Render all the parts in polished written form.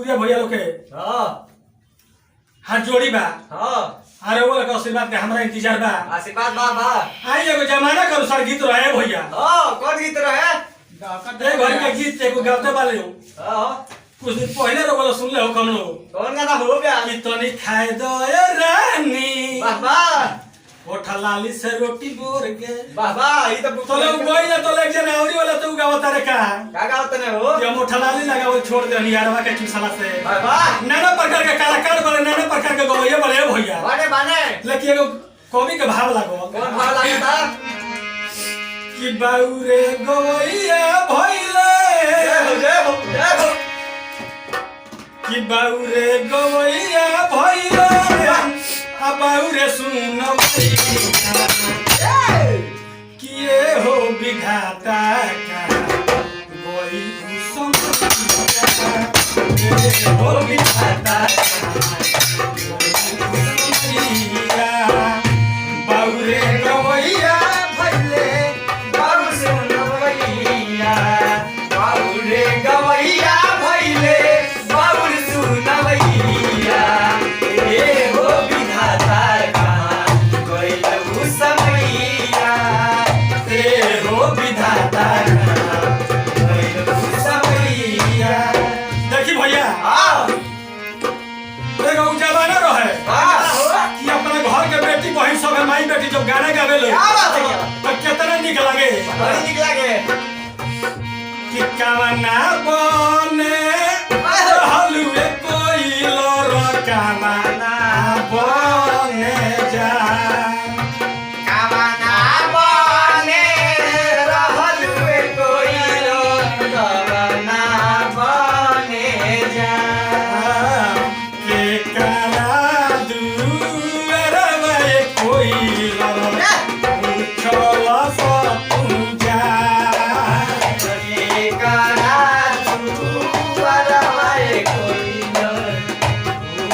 पूरे भैया लोग के हां हाथ जोड़ी बा। हां अरे वो का आशीर्वाद के हमरा इंतजार बा। आशीर्वाद बा बा आई एगो जमाना के अनुसार गीत रहे भैया। हां कौन गीत रहे? ए घर के गीत एगो गाते वाले हो। हां कुछ दिन पहले रो बोलो सुन ले हो कम लोग। कौन गाना हो गया? कि तनी खाए दो ए रानी। वाह वाह होठा लाली से रोटी बोर के। वाह वाह ये तो तो लोग कोई ना तो लेक जना औरी वाला तू गावता रे का गावत ने हो? ये होठा लाली लगाओ छोड़ दे नियारवा के चुसला से। वाह वाह नाना प्रकार के कलाकार बने, नाना प्रकार के गवैया बने भैया। बने बने लेकिन एगो कवि के भाव लागो। कौन भाव लागता? कि बाउरे गवैया भइले। जय हो जय हो। कि बाउरे गवैया भइले। आ बाउरे सुनवैया। कि ये हो विधाता का गोई समझिया। ये हो विधाता बाउरे गवैया भइले। बाबू सुनवैया बाबूरे गवैया भइले बाबू सुनवैया ए हो विधाता कहाँ गइल उ समैया ए हो विधाता गइल उ समैया। देखी भैया हां एगो जमाना रहे हां कि अपना घर के बेटी बहन सब माई बेटी जब गाना गावे लो क्या बात है क्या? तो कितना निक लागे। बड़ी निक लागे। कि कामना बने हलुए कोई लोर कामना बने जा। कामना बने रहल वे कोई लोग कामना बने जा। के करा दुअरवा कोई लोर उछला सा पूजा। करा तू वरवाए कोई लोग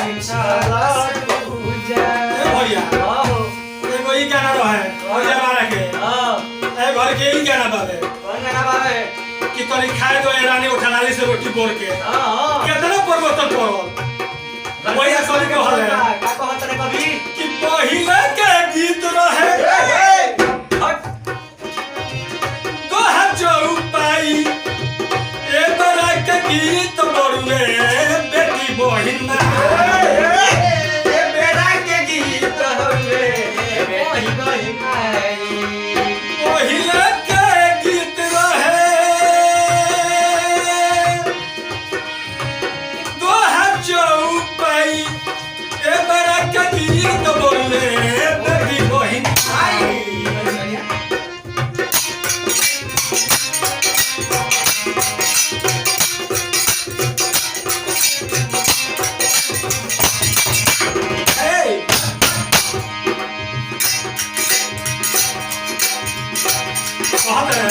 उछला पूजा। भैया आहो एगो ई गाना रहे ओ जमाना के हां ए घर के ई गाना बावे कौन गाना बावे? कि तनी खाए दो ए रानी उठलाली से रोटी बोर के। हां कितना परिवर्तन पड़ल भैया सभी के हले का कहत रे कभी? कि पहिले के गीत रहे हट दो चौपाई। ए बरा के गीत बड़ुए बेटी बहिन ए बेरा के गीत हवे बेटी बहिन आई। पहिले के गीत रहे दो चौपाई। ए बरा के गीत बड़ुए बेटी बहिन आई। Hey! कहाँ पे है?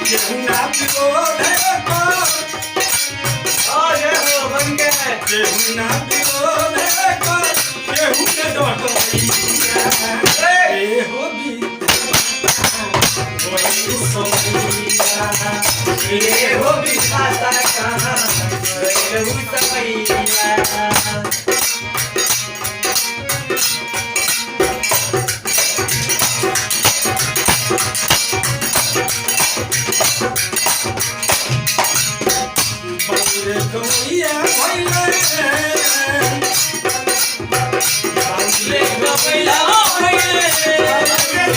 केहू ना विरोध है कर, केहू ना विरोध है कर, केहू के डटैया। ए हो विधाता कोई समैया। ए हो विधाता कहाँ गइल उ समैया। बाउरे गवैया भइले। बाबूरे गवैया भइले